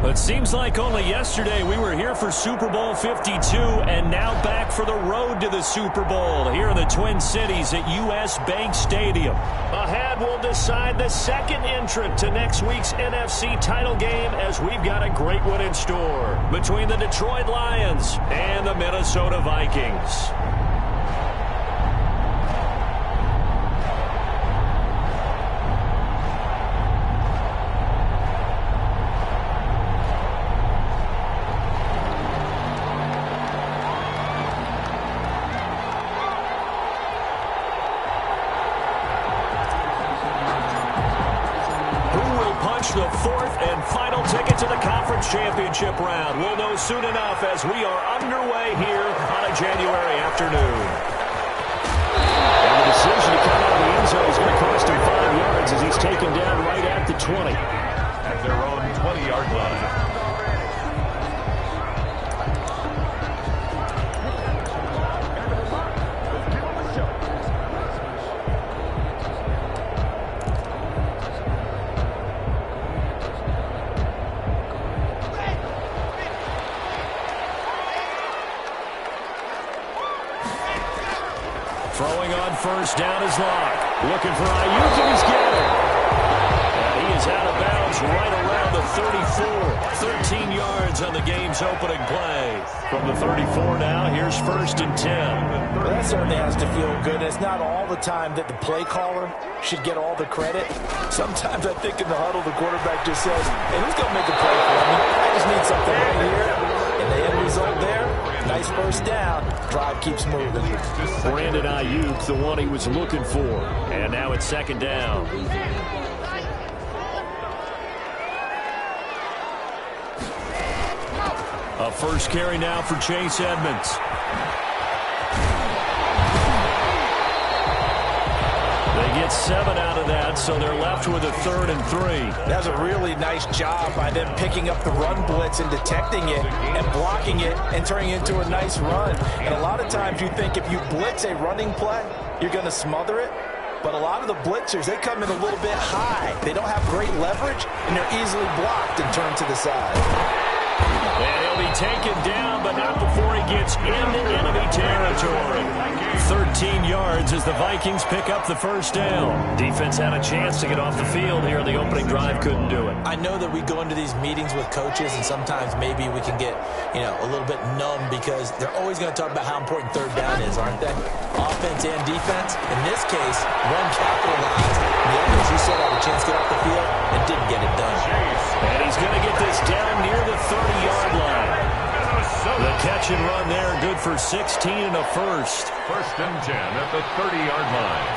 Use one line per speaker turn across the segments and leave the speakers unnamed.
It seems like only yesterday we were here for Super Bowl 52 and now back for the road to the Super Bowl here in the Twin Cities at US Bank Stadium. Ahead, we'll decide the second entrant to next week's NFC title game as we've got a great one in store between the Detroit Lions and the Minnesota Vikings. The fourth and final ticket to the conference championship round. We'll know soon enough as we are underway here on a January afternoon. And the decision to come out of the end zone is going to cost him 5 yards as he's taken down right at the 20.
At their own 20-yard line.
Throwing on first down is Locke. Looking for Ayuk, and he's got it. And he is out of bounds right around the 34. 13 yards on the game's opening play. From the 34 now, here's first and 10.
Well, that certainly has to feel good. It's not all the time that the play caller should get all the credit. Sometimes I think in the huddle, the quarterback just says, hey, who's going to make a play for me? I just need something right here. And the end result there, nice first down. Drive keeps moving.
Brandon Ayuk, the one he was looking for. And now it's second down. A first carry now for Chase Edmonds. They get 7 out of that, so they're left with a 3rd and 3.
That's a really nice job by them picking up the run blitz and detecting it and blocking it and turning it into a nice run. And a lot of times you think if you blitz a running play, you're going to smother it. But a lot of the blitzers, they come in a little bit high. They don't have great leverage, and they're easily blocked and turned to the side.
And he'll be taken down, but not before he gets into enemy territory. 13 yards as the Vikings pick up the first down. Defense had a chance to get off the field here. The opening drive couldn't do it.
I know that we go into these meetings with coaches, and sometimes maybe we can get, a little bit numb because they're always going to talk about how important third down is, aren't they? Offense and defense. In this case, one capitalized. The others, you said, had a chance to get off the field and didn't get it done.
And he's going to get this down near the 30-yard line. The catch and run there, good for 16 and a first.
First and 10 at the 30-yard line.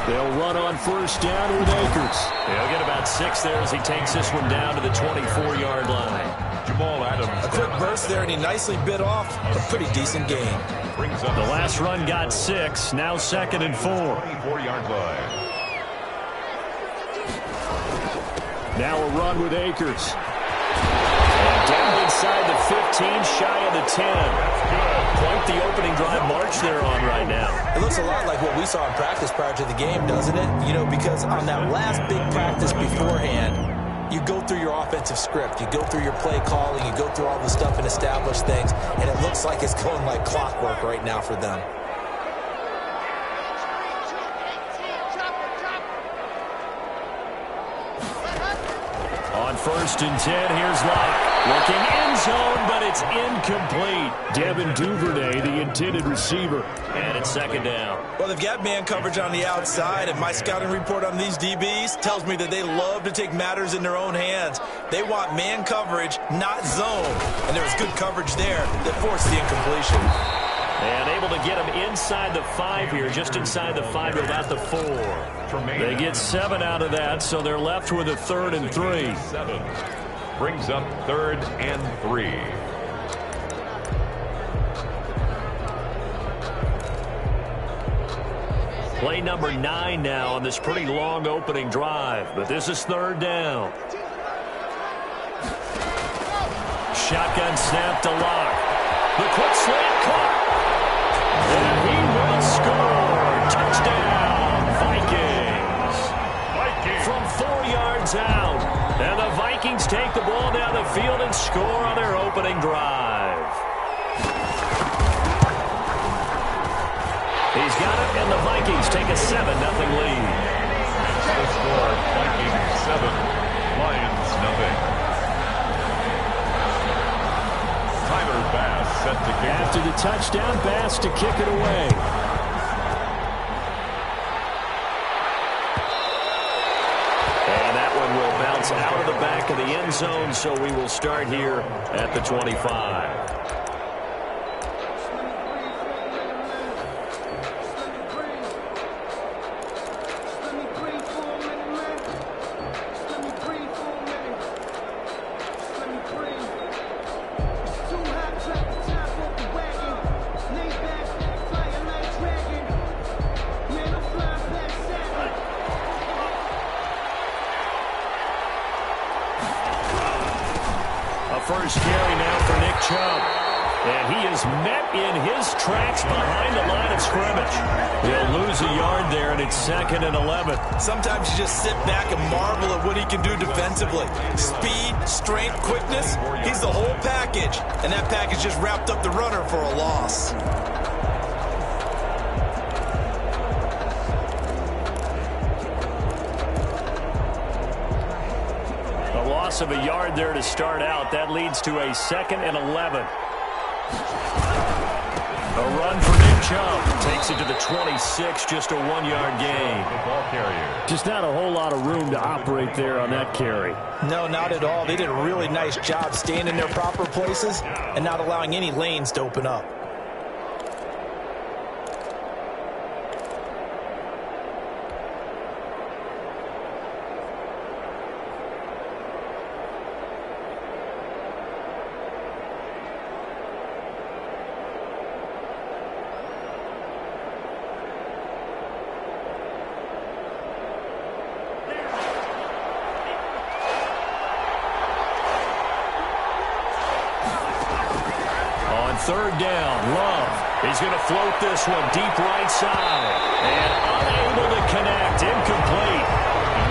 They'll run on first down with Akers. He'll get about 6 there as he takes this one down to the 24-yard line.
Jamal Adams.
A quick burst there, and he nicely bit off a pretty decent gain.
The last run got 6, now 2nd and 4.
24-yard line.
Now a run with Akers. And down inside the 15, shy of the 10. Quite the opening drive march they're on right now.
It looks a lot like what we saw in practice prior to the game, doesn't it? Because on that last big practice beforehand, you go through your offensive script. You go through your play calling. You go through all the stuff and establish things. And it looks like it's going like clockwork right now for them.
On first and 10, here's Locke. Looking end zone, but it's incomplete. Devin Duvernay, the intended receiver. And it's second down.
Well, they've got man coverage on the outside, and my scouting report on these DBs tells me that they love to take matters in their own hands. They want man coverage, not zone. And there was good coverage there that forced the incompletion.
And able to get him inside the 5 here, just inside the 5, about the 4. They get 7 out of that, so they're left with a 3rd and 3.
7 brings up 3rd and 3.
Play number 9 now on this pretty long opening drive, but this is 3rd down. Shotgun snap to Locke. The quick slant caught. And he will score. Touchdown, Vikings. From 4 yards out. And the Vikings take the ball down the field and score on their opening drive. He's got it, and the Vikings take a 7-0 lead.
The score, Vikings 7, Lions 0. Tyler Bass set to kick.
After the touchdown, Bass to kick it away. And that one will bounce out of the back of the end zone, so we will start here at the 25. First carry now for Nick Chubb. And he is met in his tracks behind the line of scrimmage. He'll lose a yard there, and it's 2nd and 11.
Sometimes you just sit back and marvel at what he can do defensively. Speed, strength, quickness, he's the whole package. And that package just wrapped up the runner for a loss.
Loss of a yard there to start out. That leads to a 2nd and 11. A run for Nick Chubb. Takes it to the 26, just a 1-yard gain.
The ball carrier.
Just not a whole lot of room to operate there on that carry.
No, not at all. They did a really nice job staying in their proper places and not allowing any lanes to open up.
Third down, Love. He's going to float this one deep right side. And unable to connect, incomplete.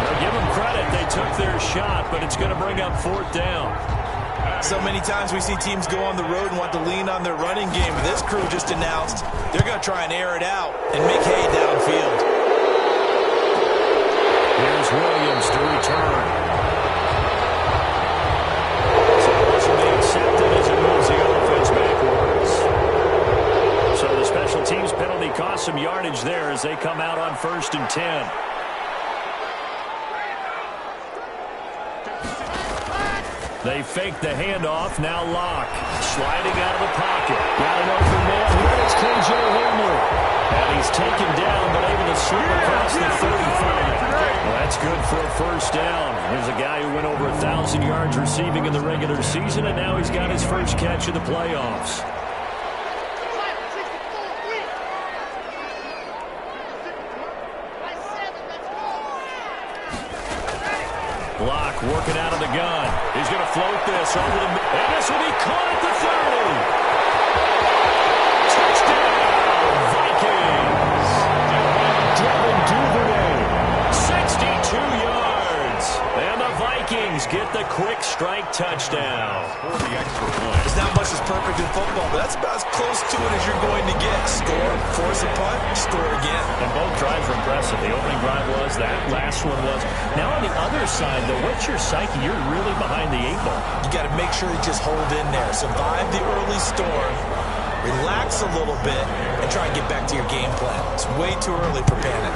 They'll give them credit. They took their shot, but it's going to bring up 4th down.
So many times we see teams go on the road and want to lean on their running game. This crew just announced they're going to try and air it out and make hay downfield.
Here's Williams to return. So this will be accepted as it moves the offense backwards. So the special teams penalty cost some yardage there as they come out on 1st and 10. They fake the handoff. Now Locke sliding out of the pocket. Got an open man. Here it's KJ Hamler. And he's taken down, but able to slip across the 35. Well, that's good for a 1st down. There's a guy who went over 1,000 yards receiving in the regular season, and now he's got his first catch of the playoffs. Locke working out of the gun. He's going to float this over the middle. And this will be caught at the 30. Touchdown, Vikings! Devin Duvernay, 62 yards. And the Vikings get the quick strike touchdown.
For the extra point.
There's not much that's perfect in football, but that's about as close to it as you're going to get. Score, force a punt, score again.
And both drives were impressive. The opening drive was, that last one was. Now on the other side, though, what's your psyche? You're really behind the 8 ball.
You got to make sure you just hold in there. Survive the early storm, relax a little bit, and try and get back to your game plan. It's way too early for panic.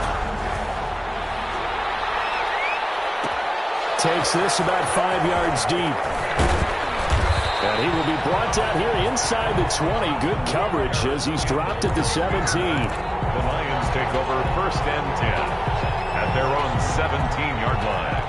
Takes this about 5 yards deep. And he will be brought down here inside the 20. Good coverage as he's dropped at the 17.
The Lions take over 1st and 10 at their own 17-yard line.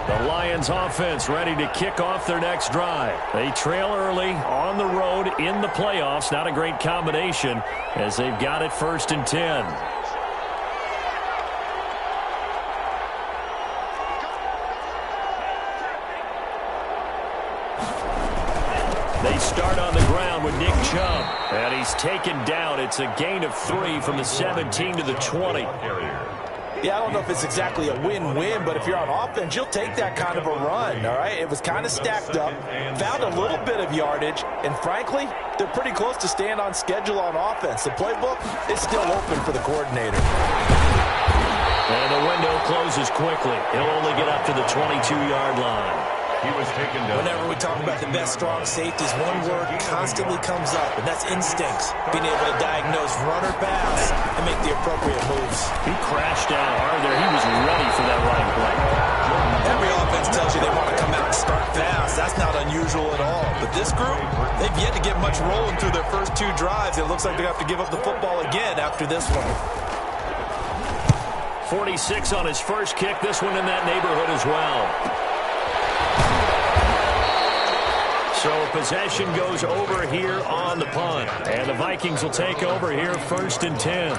The Lions offense ready to kick off their next drive. They trail early on the road in the playoffs. Not a great combination as they've got it 1st and 10. They start on the ground with Nick Chubb. And he's taken down. It's a gain of 3 from the 17 to the 20.
Yeah, I don't know if it's exactly a win-win, but if you're on offense, you'll take that kind of a run, all right? It was kind of stacked up, found a little bit of yardage, and frankly, they're pretty close to staying on schedule on offense. The playbook is still open for the coordinator.
And the window closes quickly. He'll only get up to the 22-yard line.
He was taken down.
Whenever we talk about the best strong safeties, one word constantly comes up, and that's instincts. Being able to diagnose run or pass and make the appropriate moves.
He crashed down hard there. He was ready for that right play.
Every offense tells you they want to come out and start fast. That's not unusual at all. But this group, they've yet to get much rolling through their first 2 drives. It looks like they have to give up the football again after this one.
46 on his first kick. This one in that neighborhood as well. So possession goes over here on the punt. And the Vikings will take over here 1st and 10.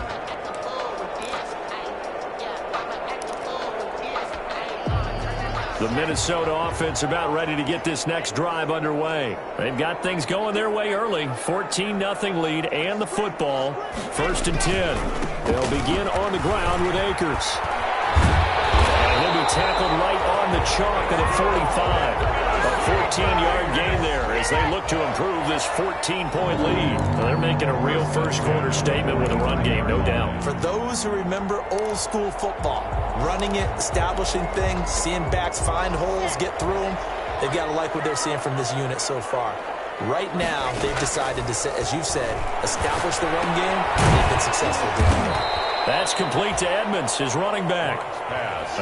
The Minnesota offense about ready to get this next drive underway. They've got things going their way early. 14-0 lead and the football. 1st and 10. They'll begin on the ground with Akers. And he'll be tackled right on the chalk at the 45. A 14-yard gain there as they look to improve this 14-point lead. Now they're making a real first-quarter statement with a run game, no doubt.
For those who remember old-school football, running it, establishing things, seeing backs find holes, get through them, they've got to like what they're seeing from this unit so far. Right now, they've decided to, as you've said, establish the run game, and they've been successful doing it.
That's complete to Edmonds, his running back.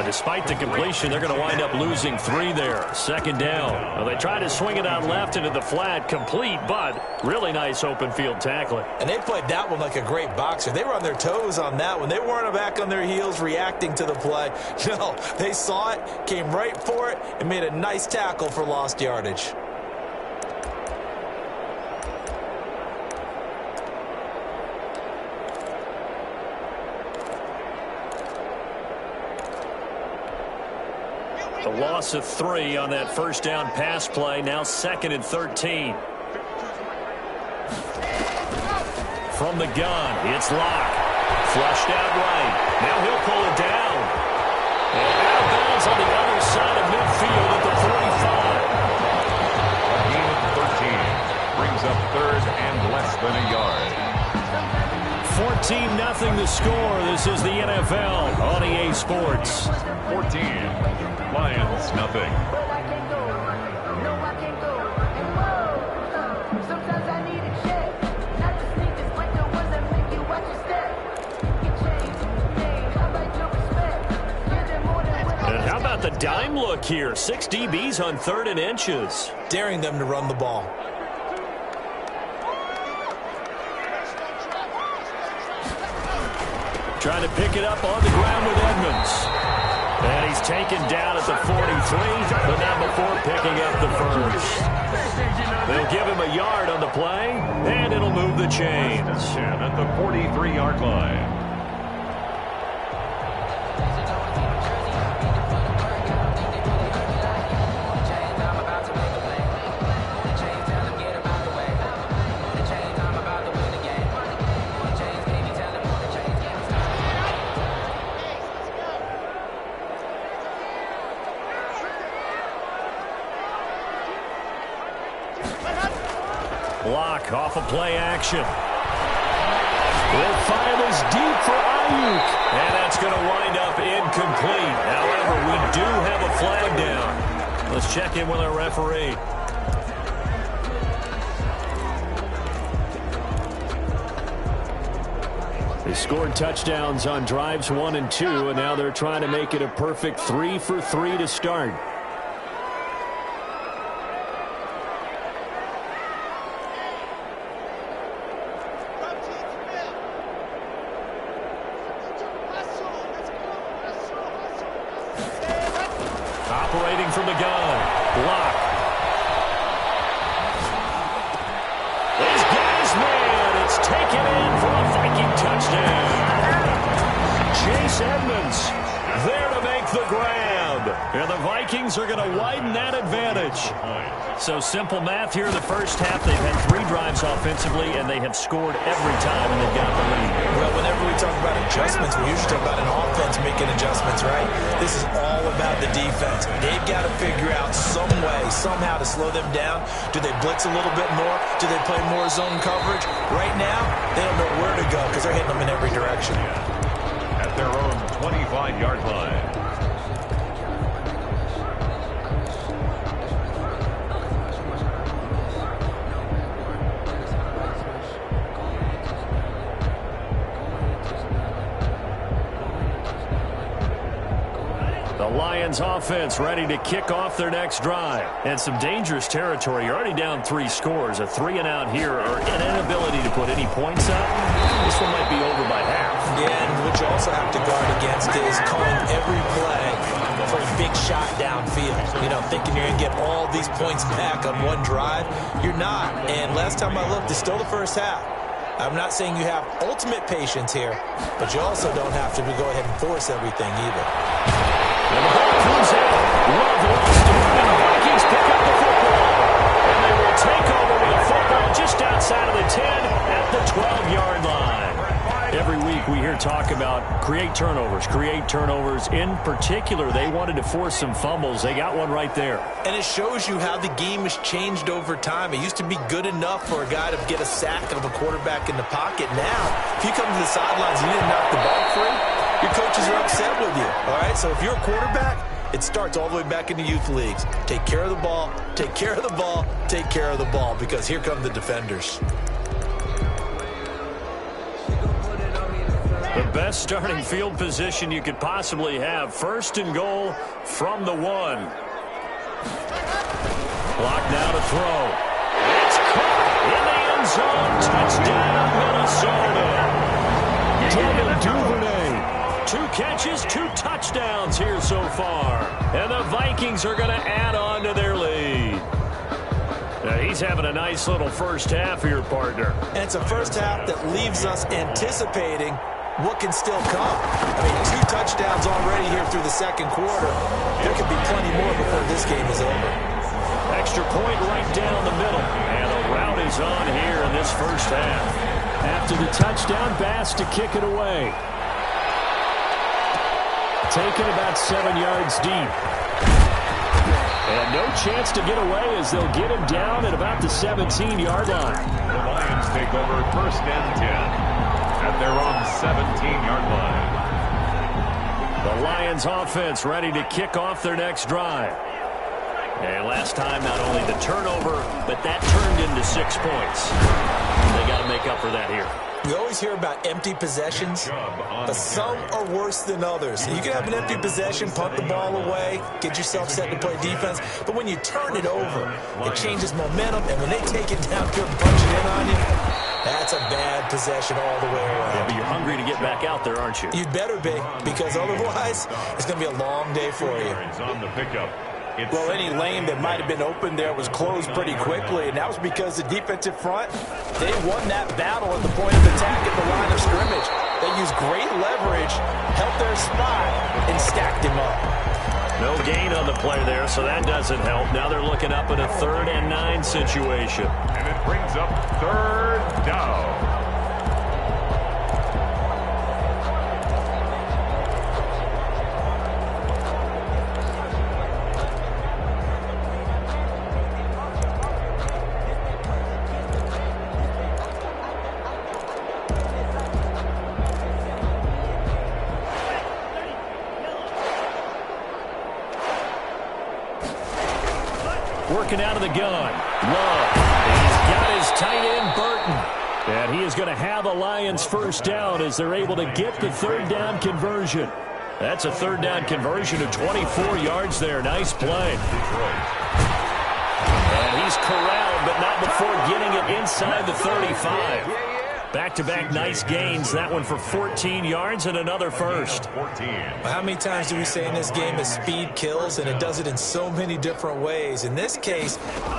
Despite the completion, they're going to wind up losing 3 there. 2nd down. Well, they try to swing it out left into the flat, complete, but really nice open field tackling.
And they played that one like a great boxer. They were on their toes on that one. They weren't back on their heels reacting to the play. No, they saw it, came right for it, and made a nice tackle for lost yardage.
A loss of 3 on that first down pass play. Now 2nd and 13. From the gun, it's Locke. Flushed out right. Now he'll pull it down. And out of bounds on the other side of midfield at the 45.
A gain of 13. Brings up 3rd and less than a yard.
14-0 the score. This is the NFL on EA Sports.
14. Lions, nothing.
And how about the dime look here? 6 DBs on 3rd and inches.
Daring them to run the ball.
Trying to pick it up on the ground with Edmonds. And he's taken down at the 43, but not before picking up the first. They'll give him a yard on the play, and it'll move the chains.
At the 43-yard line.
Block off of play action. Will fire this deep for Ayuk. And that's going to wind up incomplete. However, we do have a flag down. Let's check in with our referee. They scored touchdowns on drives 1 and 2, and now they're trying to make it a perfect 3 for 3 to start. Operating from the gun. Block. There's Gassman. It's taken in for a Viking touchdown. Chase Edmonds there to make the grab. And the Vikings are going to widen that advantage. So simple math here in the first half. They've had 3 drives offensively, and they have scored every time, and they've got the lead.
Well, whenever we talk about adjustments, we usually talk about an offense making adjustments, right? This is all about the defense. They've got to figure out some way, somehow to slow them down. Do they blitz a little bit more? Do they play more zone coverage? Right now, they don't know where to go because they're hitting them in every direction.
At their own 25-yard line.
The Lions offense ready to kick off their next drive. And some dangerous territory. You're already down 3 scores. A 3-and-out here or an inability to put any points up. This one might be over by half.
Yeah, and what you also have to guard against is calling every play for a big shot downfield. You know, thinking you're going to get all these points back on one drive. You're not. And last time I looked, it's still the first half. I'm not saying you have ultimate patience here, but you also don't have to go ahead and force everything either.
And the ball comes out. Love lost it. And the Vikings pick up the football. And they will take over with a football just outside of the 10 at the 12-yard line. Every week we hear talk about create turnovers. In particular, they wanted to force some fumbles. They got one right there.
And it shows you how the game has changed over time. It used to be good enough for a guy to get a sack of a quarterback in the pocket. Now, if you come to the sidelines and you didn't knock the ball free, your coaches are upset with you. All right, so if you're a quarterback, it starts all the way back in the youth leagues. Take care of the ball, take care of the ball, take care of the ball, because here come the defenders.
The best starting field position you could possibly have. 1st and goal from the 1. Clock now to throw. It's caught in the end zone. Touchdown, Minnesota. Devin Duvernay. 2 catches, 2 touchdowns here so far. And the Vikings are going to add on to their lead. Now he's having a nice little first half here, partner.
And it's a first half that leaves us anticipating what can still come. I mean, 2 touchdowns already here through the second quarter. There could be plenty more before this game is over.
Extra point right down the middle. And the route is on here in this first half. After the touchdown, Bass to kick it away. Taken about 7 yards deep. And no chance to get away as they'll get him down at about the 17-yard line.
The Lions take over 1st and 10. At their own 17-yard line.
The Lions offense ready to kick off their next drive. And last time, not only the turnover, but that turned into 6 points. They got to make up for that here.
We always hear about empty possessions, but some are worse than others. You can have an empty possession, punt the ball away, get yourself set to play defense, but when you turn it over, it changes momentum, and when they take it down here and punch it in on you, that's a bad possession all the way around.
Yeah, but you're hungry to get back out there, aren't you?
You'd better be, because otherwise, it's going to be a long day for you.
On the pickup.
Well, any lane that might have been open there was closed pretty quickly, and that was because the defensive front, they won that battle at the point of attack at the line of scrimmage. They used great leverage, held their spot, and stacked him up.
No gain on the play there, so that doesn't help. Now they're looking up at a 3rd and 9 situation.
And it brings up 3rd down.
Working out of the gun. Love. He's got his tight end, Burton. And he is going to have a Lions first down as they're able to get the 3rd down conversion. That's a 3rd down conversion of 24 yards there. Nice play. And he's corralled, but not before getting it inside the 35. Back-to-back nice gains. That one for 14 yards and another first.
How many times do we say in this game that speed kills, and it does it in so many different ways? In this case,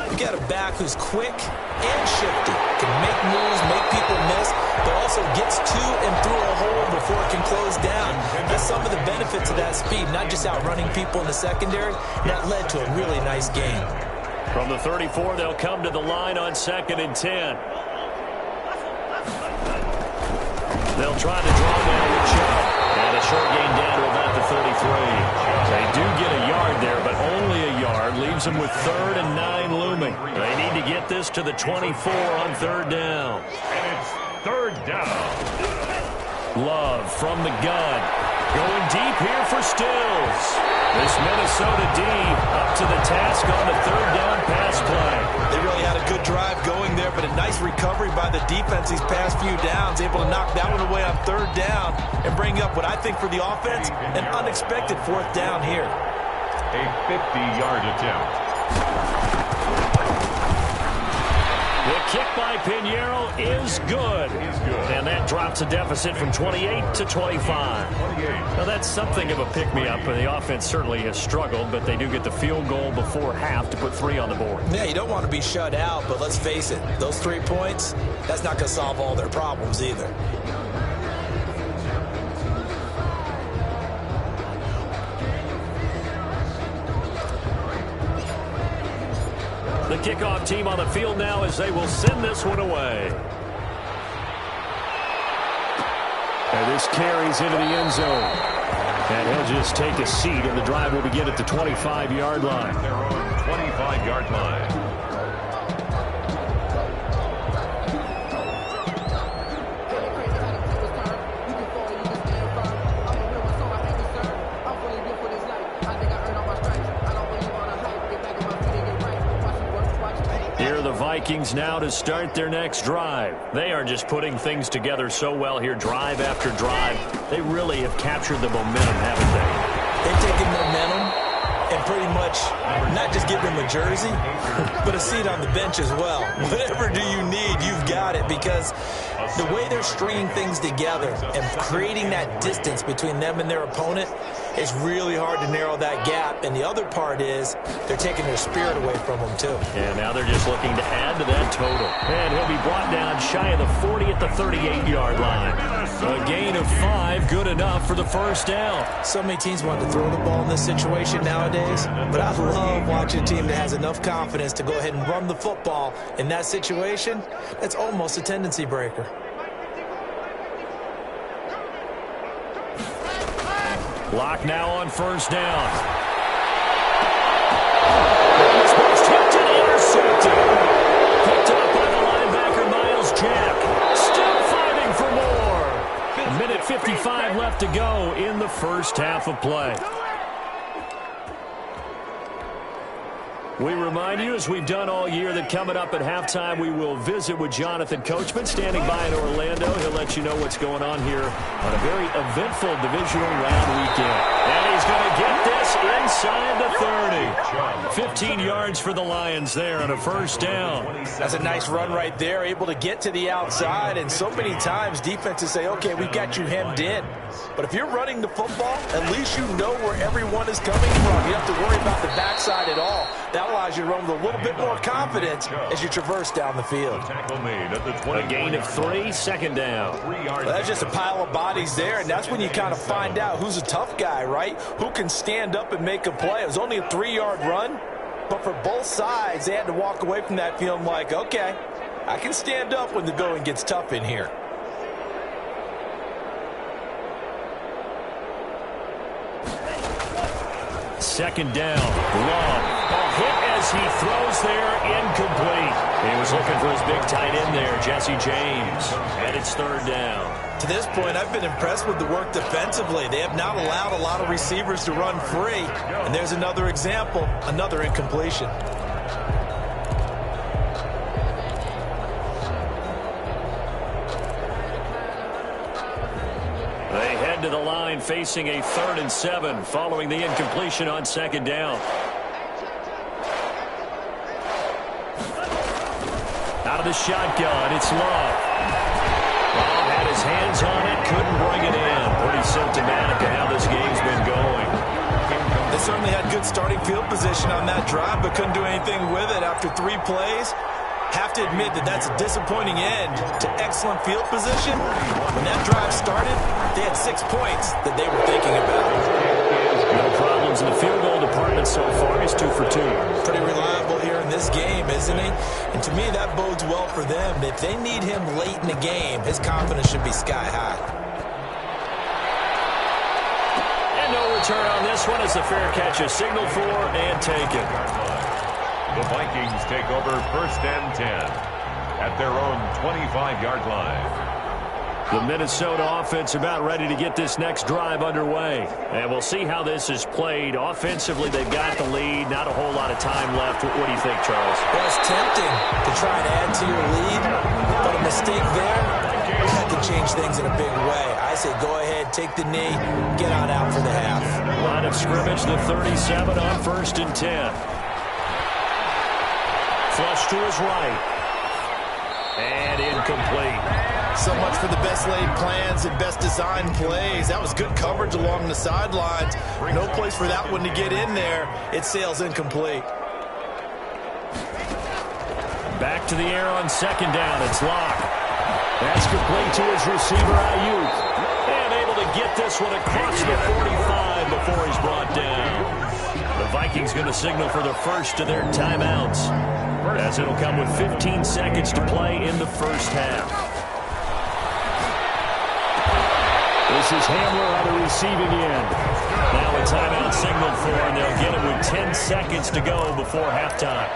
you got a back who's quick and shifty, can make moves, make people miss, but also gets to and through a hole before it can close down. That's some of the benefits of that speed, not just outrunning people in the secondary. That led to a really nice game.
From the 34, they'll come to the line on 2nd and 10. They'll try to draw down with Chubb. And a short gain down to about leaves them with 3rd and 9 looming. They need to get this to the 24 on 3rd down.
And it's 3rd down.
Love from the gun. Going deep here for Stills. This Minnesota D up to the task on the 3rd down pass play.
They really had a good drive going there, but a nice recovery by the defense these past few downs, able to knock that one away on 3rd down and bring up what I think for the offense, an unexpected 4th down here.
A 50-yard attempt.
The kick by Pinheiro is good. And that drops a deficit from 28 to 25. Now, that's something of a pick-me-up, and the offense certainly has struggled, but they do get the field goal before half to put 3 on the board.
Yeah, you don't want to be shut out, but let's face it, those 3 points, that's not going to solve all their problems either.
The kickoff team on the field now as they will send this one away. And this carries into the end zone. And he'll just take a seat, and the drive will begin at the 25-yard line.
Their own 25-yard line.
Vikings now to start their next drive. They are just putting things together so well here, drive after drive. They really have captured the momentum, haven't they?
They've taken momentum and pretty much not just give them a jersey, but a seat on the bench as well. Whatever do you need, you've got it, because the way they're stringing things together and creating that distance between them and their opponent, it's really hard to narrow that gap. And the other part is they're taking their spirit away from them, too.
And now they're just looking to add to that total. And he'll be brought down shy of the 40 at the 38-yard line. A gain of 5, good enough for the 1st down.
So many teams want to throw the ball in this situation nowadays, but I love watching a team that has enough confidence to go ahead and run the football. In that situation, that's almost a tendency breaker.
Lock now on 1st down. Almost tipped and intercepted. Picked up by the linebacker, Miles Jack. Still fighting for more. A minute 55 left to go in the 1st half of play. We remind you, as we've done all year, that coming up at halftime, we will visit with Jonathan Coachman, standing by in Orlando. He'll let you know what's going on here on a very eventful divisional round weekend. And he's going to get this inside the 30. 15 yards for the Lions there on a 1st down.
That's a nice run right there, able to get to the outside. And so many times defenses say, okay, we've got you hemmed in. But if you're running the football, at least you know where everyone is coming from. You don't have to worry about the backside at all. That allows you to run with a little bit more confidence as you traverse down the field.
A gain of 3, 2nd down.
Well, that's just a pile of bodies there, and that's when you kind of find out who's a tough guy, right? Who can stand up and make a play. It was only a 3-yard run, but for both sides, they had to walk away from that feeling like, okay, I can stand up when the going gets tough in here.
Second down. Love. A hit as he throws there, incomplete. He was looking for his big tight end there, Jesse James. And it's 3rd down.
To this point, I've been impressed with the work defensively. They have not allowed a lot of receivers to run free. And there's another example, another incompletion.
They head to the line facing a 3rd and 7 following the incompletion on 2nd down. Out of the shotgun, it's Love. Love had his hands on it, couldn't bring it in. Pretty symptomatic of how this game's been going.
They certainly had good starting field position on that drive, but couldn't do anything with it after 3 plays. Have to admit that that's a disappointing end to excellent field position. When that drive started, they had 6 points that they were thinking about.
No problems in the field goal department so far. He's 2 for 2.
Pretty reliable here in this game, isn't he? And to me, that bodes well for them. If they need him late in the game, his confidence should be sky high.
And no return on this one as the fair catch is signaled for and taken.
The Vikings take over 1st and 10 at their own 25-yard line.
The Minnesota offense about ready to get this next drive underway. And we'll see how this is played. Offensively, they've got the lead. Not a whole lot of time left. What do you think, Charles?
Well, it's tempting to try and add to your lead, but a mistake there, that could change things in a big way. I say go ahead, take the knee, get on out for the half.
Line of scrimmage, the 37 on 1st and 10. Flush to his right. And incomplete.
So much for the best laid plans and best designed plays. That was good coverage along the sidelines. No place for that one to get in there. It sails incomplete.
Back to the air on 2nd down. It's Locke. That's complete to his receiver, Ayuk. And able to get this one across the 45 before he's brought down. The Vikings going to signal for the first of their timeouts, as it'll come with 15 seconds to play in the first half. This is Hamler on the receiving end. Now a timeout signaled for, and they'll get it with 10 seconds to go before halftime.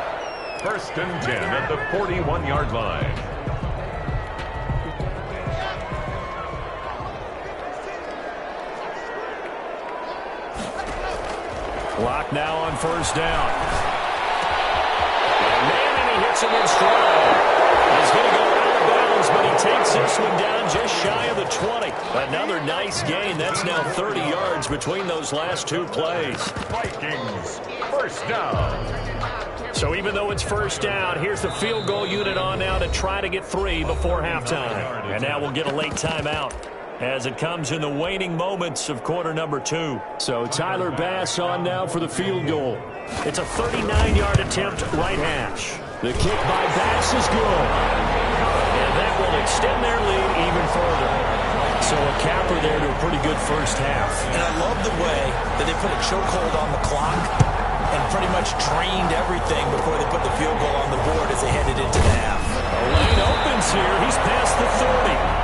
1st and 10 at the 41-yard line.
Clock now on 1st down. And he hits him in stride. He's going to go out of bounds, but he takes this one down just shy of the 20. Another nice gain. That's now 30 yards between those last two plays.
Vikings, 1st down.
So even though it's 1st down, here's the field goal unit on now to try to get 3 before halftime. And now we'll get a late timeout as it comes in the waning moments of quarter number 2. So Tyler Bass on now for the field goal. It's a 39-yard attempt, right hash. The kick by Bass is good. And that will extend their lead even further. So a capper there to a pretty good first half.
And I love the way that they put a chokehold on the clock and pretty much drained everything before they put the field goal on the board as they headed into the half.
A lane opens here. He's past the 30.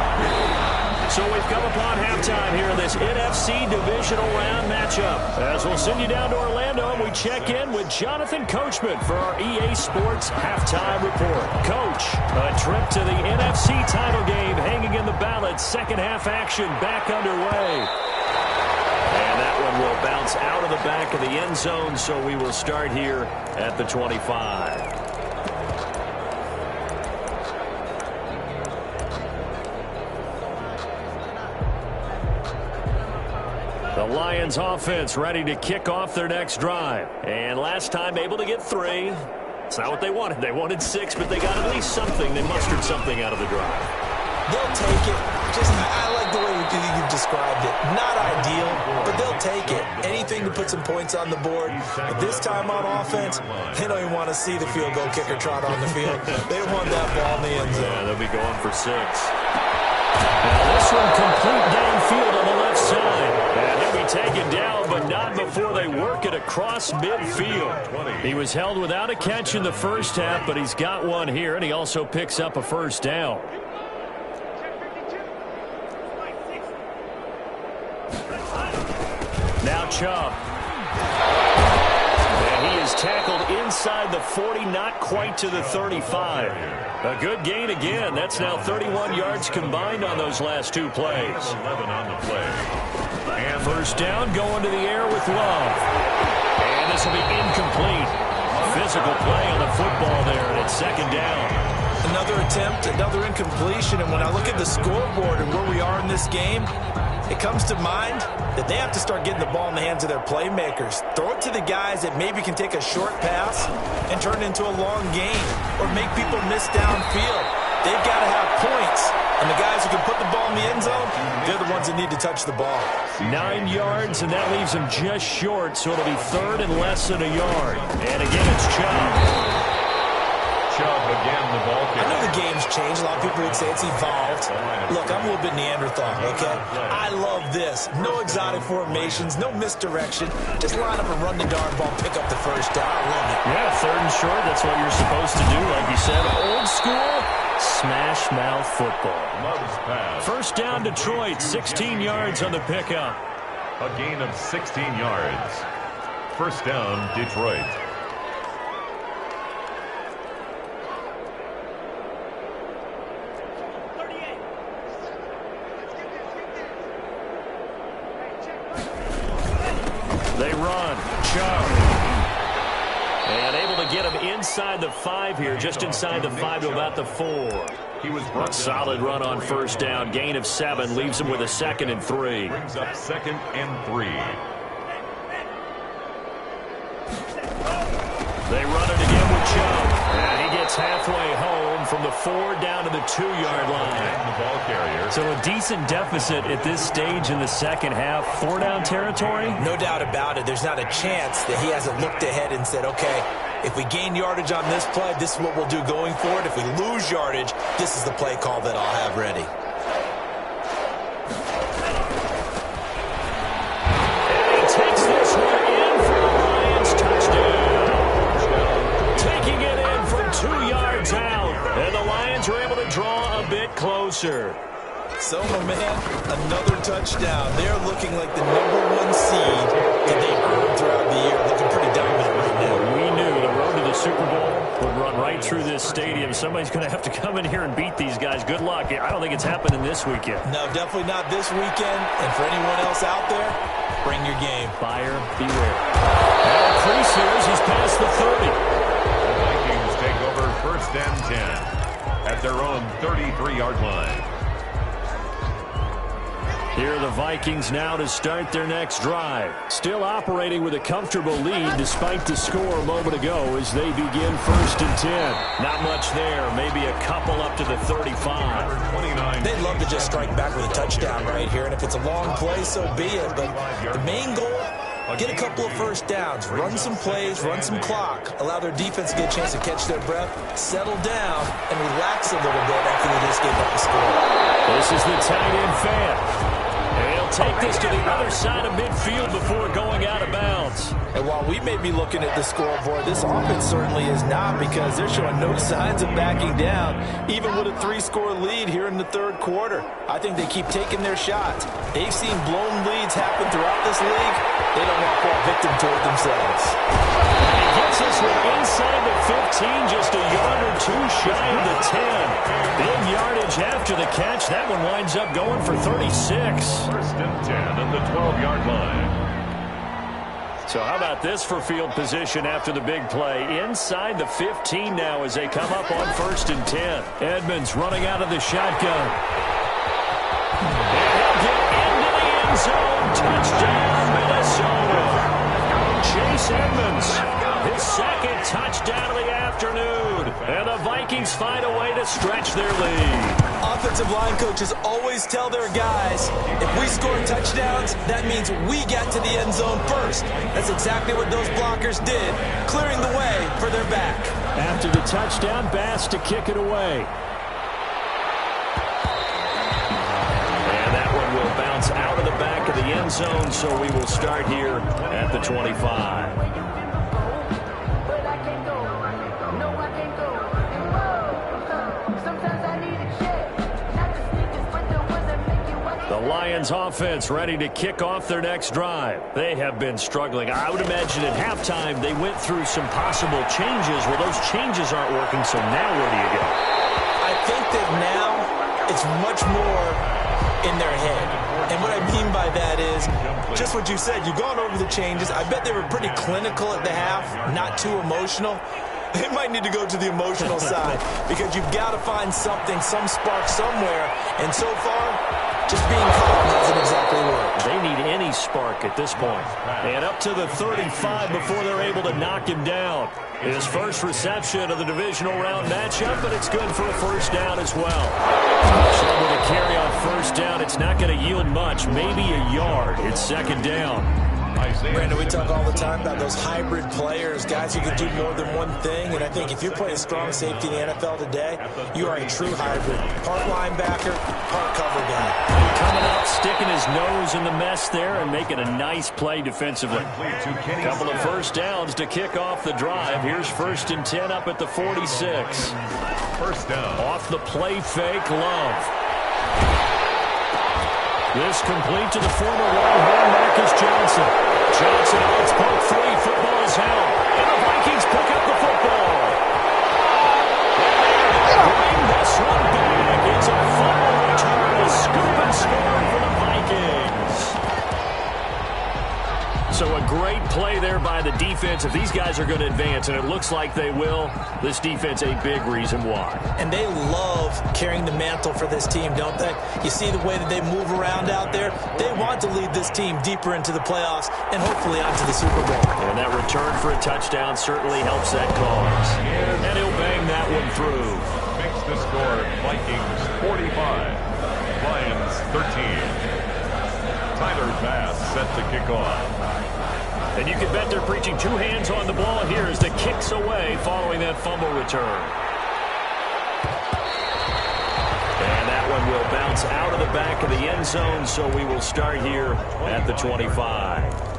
So we've come upon halftime here in this NFC Divisional Round matchup. As we'll send you down to Orlando, and we check in with Jonathan Coachman for our EA Sports Halftime Report. Coach, a trip to the NFC title game hanging in the balance. Second half action back underway. And that one will bounce out of the back of the end zone, so we will start here at the 25. The Lions offense ready to kick off their next drive. And last time able to get 3. It's not what they wanted. They wanted 6, but they got at least something. They mustered something out of the drive.
They'll take it. I like the way you described it. Not ideal, but they'll take it. Anything to put some points on the board. But this time on offense, they don't even want to see the field goal kicker trot on the field. They want that ball in the end zone.
Yeah, they'll be going for 6. Now this one complete downfield on the left side. And he'll be taken down, but not before they work it across midfield. He was held without a catch in the first half, but he's got one here, and he also picks up a first down. Now Chubb. And he is tackled inside the 40, not quite to the 35. A good gain again. That's now 31 yards combined on those last 2 plays.
11 on the play.
And first down going to the air with Love. And this will be incomplete. Physical play on the football there, and it's 2nd down.
Another attempt, another incompletion, and when I look at the scoreboard and where we are in this game, it comes to mind that they have to start getting the ball in the hands of their playmakers. Throw it to the guys that maybe can take a short pass and turn it into a long gain or make people miss downfield. They've got to have points, and the guys who can put the ball in the end zone, they're the ones that need to touch the ball.
9 yards, and that leaves them just short, so it'll be 3rd and less than a yard. And again, it's Chubb.
Chubb again, the ball kick.
I know the game's changed. A lot of people would say it's evolved. Look, I'm a little bit Neanderthal, okay? I love this. No exotic formations, no misdirection. Just line up and run the darn ball, pick up the first down. I love it.
Yeah, 3rd and short. That's what you're supposed to do. Like you said, old school, smash mouth football. First down, Detroit. 16 yards on the pickup.
A gain of 16 yards. First down, Detroit.
They run. Chubb. And able to get him inside the 5 here, just inside the 5 to about the 4.
He was
A solid run on first down. Gain of 7 leaves him with a 2nd and 3.
Brings up 2nd and 3.
They run it again with Chubb. And he gets halfway home from the 4 down to the 2-yard line.
The ball carrier.
So a decent deficit at this stage in the second half. 4-down territory?
No doubt about it. There's not a chance that he hasn't looked ahead and said, okay, if we gain yardage on this play, this is what we'll do going forward. If we lose yardage, this is the play call that I'll have ready.
And he takes this one in for the Lions touchdown. Taking it in from 2 yards out. And the Lions are able to draw a bit closer.
So, my man, another touchdown. They're looking like the #1 seed that they've earned throughout the year. Looking pretty dominant right now.
We knew the road to the Super Bowl would run right through this stadium. Somebody's going to have to come in here and beat these guys. Good luck. I don't think it's happening this weekend.
No, definitely not this weekend. And for anyone else out there, bring your game.
Buyer beware. Now Priesters, he's past the 30.
The Vikings take over 1st and 10 at their own 33-yard line.
Here are the Vikings now to start their next drive. Still operating with a comfortable lead despite the score a moment ago as they begin 1st and 10. Not much there. Maybe a couple up to the 35.
They'd love to just strike back with a touchdown right here. And if it's a long play, so be it. But the main goal, get a couple of first downs, run some plays, run some clock, allow their defense to get a chance to catch their breath, settle down, and relax a little bit after they just gave up the score.
This is the tight end fan. And he'll take this to the other side of midfield before going out of bounds.
And while we may be looking at the scoreboard, this offense certainly is not, because they're showing no signs of backing down, even with a 3-score lead here in the 3rd quarter. I think they keep taking their shots. They've seen blown leads happen throughout this league. They don't want to fall victim to it themselves.
He gets this one inside the 15, just a yard or 2 shy of the 10. Big yardage after the catch. That one winds up going for 36.
1st and 10 at the 12-yard line.
So how about this for field position after the big play? Inside the 15 now as they come up on 1st and 10. Edmonds running out of the shotgun. And he'll get into the end zone. Touchdown, Minnesota. Chase Edmonds, his 2nd touchdown of the afternoon. And the Vikings find a way to stretch their lead.
Offensive line coaches always tell their guys, if we score touchdowns, that means we get to the end zone first. That's exactly what those blockers did, clearing the way for their back.
After the touchdown, Bass to kick it away. And that one will bounce out of the back of the end zone, so we will start here at the 25. The Lions offense ready to kick off their next drive. They have been struggling. I would imagine at halftime they went through some possible changes. Well, those changes aren't working, so now where do you go?
I think that now it's much more in their head. And what I mean by that is just what you said. You've gone over the changes. I bet they were pretty clinical at the half, not too emotional. They might need to go to the emotional side, because you've got to find something, some spark somewhere. And so far, just being calm hasn't exactly worked.
They need any spark at this point. And up to the 35 before they're able to knock him down. His first reception of the divisional round matchup, but it's good for a first down as well. Trouble to carry on first down. It's not going to yield much, maybe a yard. It's 2nd down.
Brandon, we talk all the time about those hybrid players, guys who can do more than one thing. And I think if you play a strong safety in the NFL today, you are a true hybrid. Part linebacker, part cover guy.
Coming up, sticking his nose in the mess there and making a nice play defensively. Couple of first downs to kick off the drive. Here's 1st and 10 up at the 46.
First down.
Off the play fake, Love. This complete to the former Longhorn Marcus Johnson. Johnson gets poked free. Football is held. And the Vikings pick up the football. Bring this one back. It's a fumble return. A scoop and score for the Vikings. So a great play there by the defense. If these guys are going to advance, and it looks like they will, this defense a big reason why.
And they love carrying the mantle for this team, don't they? You see the way that they move around out there? They want to lead this team deeper into the playoffs and hopefully onto the Super Bowl.
And that return for a touchdown certainly helps that cause. And he'll bang that one through.
Makes the score Vikings 45, Lions 13. Tyler Bass set to kick off.
And you can bet they're preaching two hands on the ball here as the kick's away following that fumble return. And that one will bounce out of the back of the end zone, so we will start here at the 25.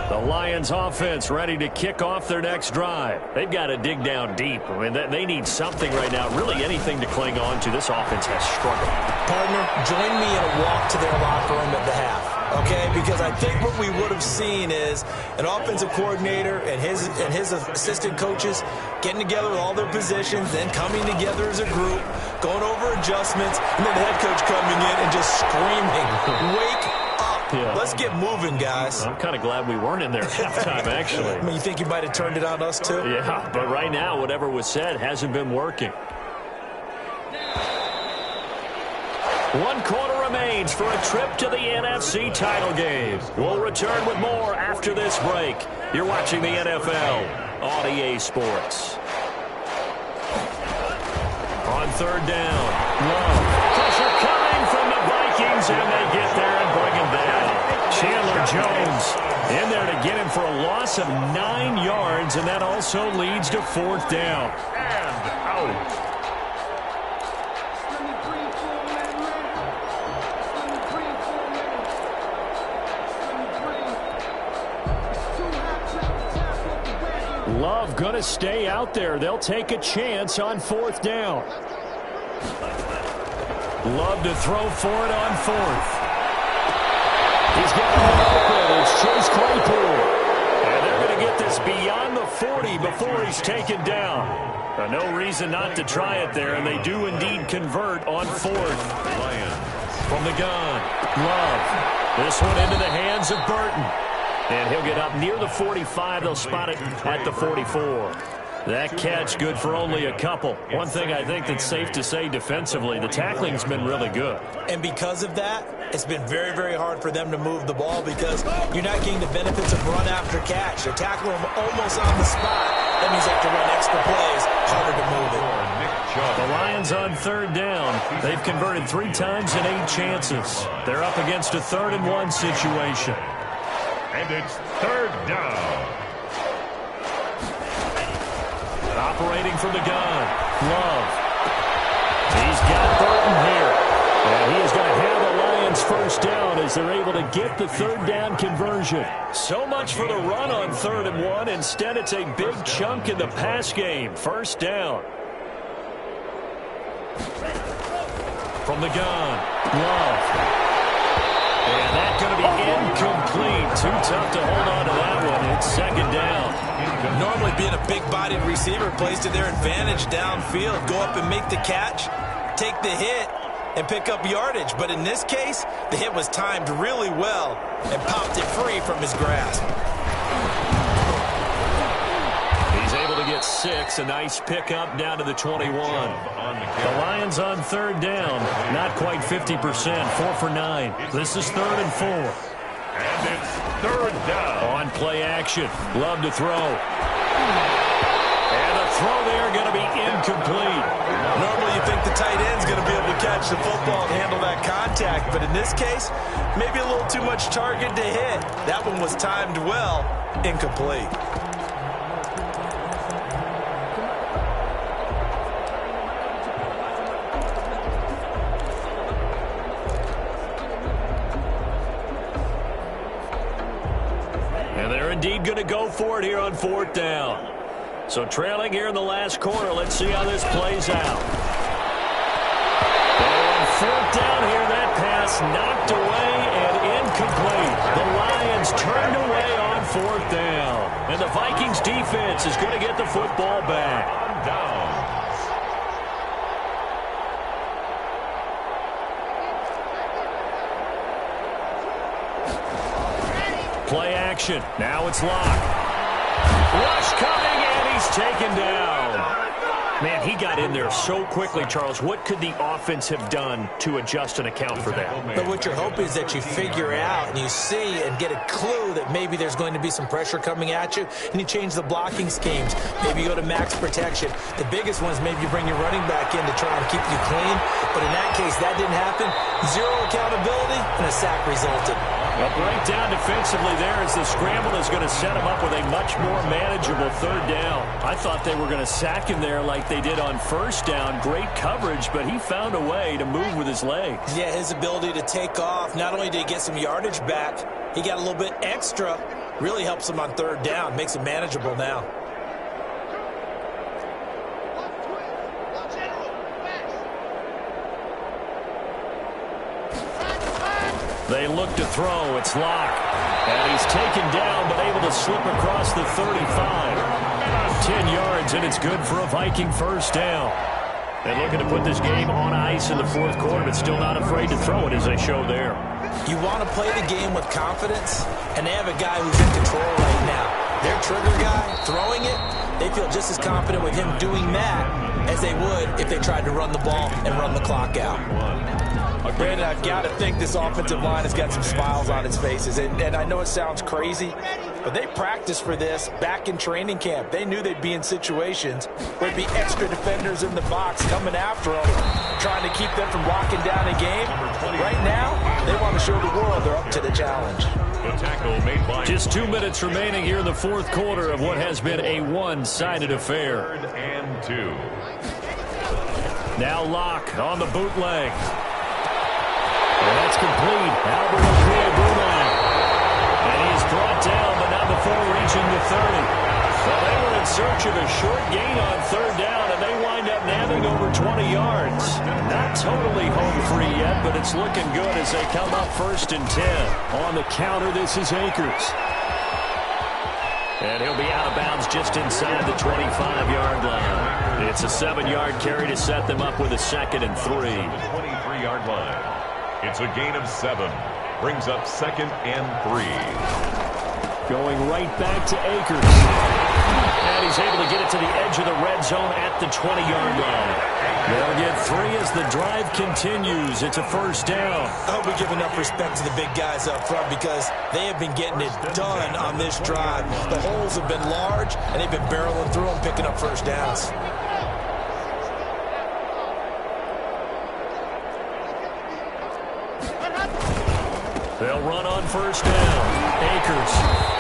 The Lions offense ready to kick off their next drive. They've got to dig down deep. I mean, they need something right now, really anything to cling on to. This offense has struggled.
Partner, join me in a walk to their locker room at the half, okay? Because I think what we would have seen is an offensive coordinator and his assistant coaches getting together with all their positions, then coming together as a group, going over adjustments, and then the head coach coming in and just screaming, "Wake up. Yeah. Let's get moving, guys."
I'm kind of glad we weren't in there at halftime, actually.
I mean, you think you might have turned it on us, too?
Yeah, but right now, whatever was said hasn't been working. 1 quarter remains for a trip to the NFC title game. We'll return with more after this break. You're watching the NFL on EA Sports. On third down, Love. Pressure coming from the Vikings, and they get there and bring him down. Chandler Jones in there to get him for a loss of 9 yards, and that also leads to fourth down.
And out.
Love going to stay out there. They'll take a chance on fourth down. Love to throw for it on fourth. He's got him open. It's Chase Claypool. And they're going to get this beyond the 40 before he's taken down. No reason not to try it there, and they do indeed convert on fourth. From the gun, Love. This one into the hands of Burton. And he'll get up near the 45. They'll spot it at the 44. That catch good for only a couple. One thing I think that's safe to say defensively, the tackling's been really good.
And because of that, it's been very, very hard for them to move the ball because you're not getting the benefits of run after catch. They're tackling them almost on the spot. That means they have to run extra plays, harder to move it.
The Lions on third down. They've converted 3 times in 8 chances. They're up against a 3rd and 1 situation.
And it's third down.
Operating from the gun, Love. He's got Burton here. And he is going to have the Lions first down as they're able to get the 3rd down conversion. So much for the run on 3rd and 1. Instead, it's a big chunk in the pass game. First down. From the gun, Love. And that's going to be incomplete. Too tough to hold on to that one. It's 2nd down.
Normally being a big-bodied receiver plays to their advantage downfield. Go up and make the catch, take the hit, and pick up yardage. But in this case, the hit was timed really well and popped it free from his grasp.
He's able to get 6. A nice pickup down to the 21. The Lions on 3rd down. Not quite 50%. 4 for 9. This is 3rd and 4.
And it's 3rd down.
On play action. Love to throw. And the throw there going to be incomplete.
Normally you think the tight end's going to be able to catch the football and handle that contact. But in this case, maybe a little too much target to hit. That one was timed well. Incomplete.
Indeed going to go for it here on 4th down. So trailing here in the last quarter. Let's see how this plays out. And 4th down here, that pass knocked away and incomplete. The Lions turned away on 4th down. And the Vikings defense is going to get the football back.
Down.
Play action. Now it's Locke. Rush coming, and he's taken down. Man, he got in there so quickly, Charles. What could the offense have done to adjust and account for that?
But what you're hoping is that you figure out and you see and get a clue that maybe there's going to be some pressure coming at you, and you change the blocking schemes. Maybe you go to max protection. The biggest one is maybe you bring your running back in to try and keep you clean. But in that case, that didn't happen. Zero accountability, and a sack resulted.
A breakdown defensively there as the scramble is going to set him up with a much more manageable third down. I thought they were going to sack him there like they did on first down. Great coverage, but he found a way to move with his legs.
Yeah, his ability to take off, not only did he get some yardage back, he got a little bit extra. Really helps him on third down, makes it manageable now.
They look to throw. It's Locke. And he's taken down, but able to slip across the 35. 10 yards, and it's good for a Viking first down. And looking to put this game on ice in the fourth quarter, but still not afraid to throw it as they show there.
You want to play the game with confidence, and they have a guy who's in control right now. Their trigger guy, throwing it, they feel just as confident with him doing that as they would if they tried to run the ball and run the clock out. Brandon, I've got to think this offensive line has got some smiles on its faces. And I know it sounds crazy, but they practiced for this back in training camp. They knew they'd be in situations where there'd be extra defenders in the box coming after them, trying to keep them from locking down a game. Right now, they want to show the world they're up to the challenge.
The tackle made by
just 2 minutes remaining here in the fourth quarter of what has been a one-sided affair.
3rd and 2.
Now Locke on the bootleg. And that's complete. Albert Okwuegbunam. And he is brought down, but not before reaching the 30. Well, they were in search of a short gain on third down, and they wind up nabbing over 20 yards. Not totally home free yet, but it's looking good as they come up 1st and 10. On the counter, this is Akers. And he'll be out of bounds just inside the 25-yard line. It's a 7-yard carry to set them up with a 2nd and 3.
23-yard line. It's a gain of 7. Brings up 2nd and 3.
Going right back to Akers. And he's able to get it to the edge of the red zone at the 20-yard line. They'll get 3 as the drive continues. It's a first down.
I hope we give enough respect to the big guys up front because they have been getting it done on this drive. The holes have been large, and they've been barreling through them, picking up first downs.
They'll run on first down. Akers.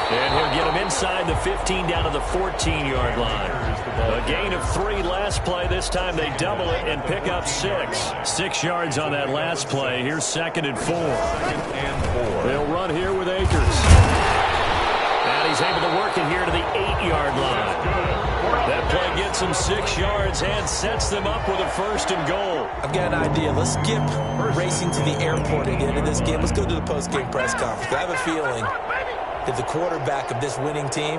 And he'll get him inside the 15 down to the 14-yard line. A gain of 3 last play. This time they double it and pick up 6. 6 yards on that last play. Here's 2nd and 4.
2nd and 4.
They'll run here with Akers. And he's able to work it here to the 8-yard line. That play gets them 6 yards and sets them up with a 1st and goal.
I've got an idea. Let's skip racing to the airport at the end of this game. Let's go to the post-game press conference. I have a feeling that the quarterback of this winning team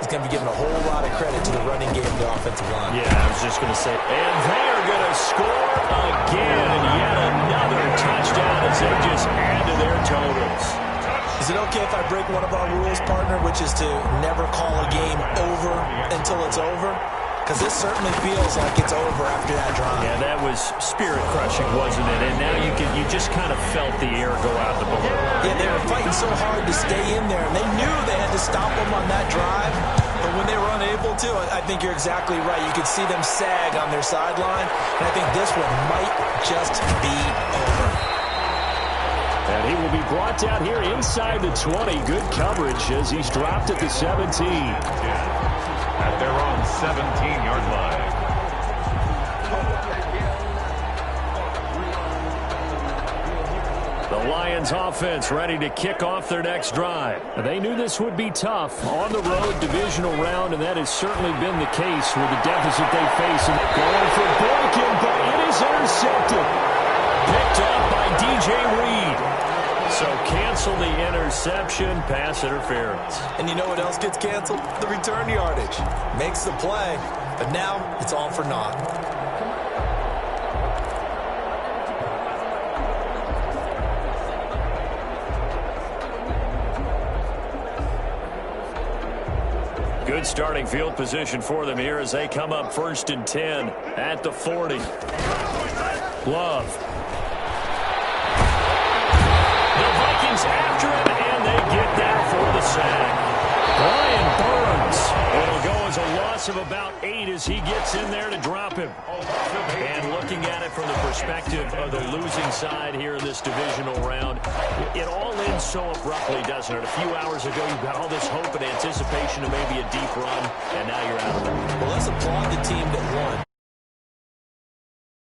is going to be given a whole lot of credit to the running game and the offensive line.
Yeah, I was just going to say. And they are going to score again. And yet another touchdown as they just add to their totals.
Is it okay if I break one of our rules, partner, which is to never call a game over until it's over? Because this certainly feels like it's over after that drive.
Yeah, that was spirit-crushing, wasn't it? And now you just kind of felt the air go out the balloon.
Yeah, they were fighting so hard to stay in there, and they knew they had to stop them on that drive. But when they were unable to, I think you're exactly right. You could see them sag on their sideline, and I think this one might just be over.
And he will be brought down here inside the 20. Good coverage as he's dropped at the 17.
At their own 17-yard line.
The Lions offense ready to kick off their next drive. They knew this would be tough on the road divisional round, and that has certainly been the case with the deficit they face. And going for Boykin, but it is intercepted. Picked up by DJ Reed. So cancel the interception, pass interference.
And you know what else gets canceled? The return yardage. Makes the play, but now it's all for naught.
Good starting field position for them here as they come up 1st and 10 at the 40. Love. The Vikings after him, and they get there for the sack. Brian Burns. It'll go as a loss of about 8 as he gets in there to drop him. And looking at it from the perspective of the losing side here in this divisional round, it all ends so abruptly, doesn't it? A few hours ago, you've got all this hope and anticipation of maybe a deep run, and now you're out of it.
Well, let's applaud the team that won.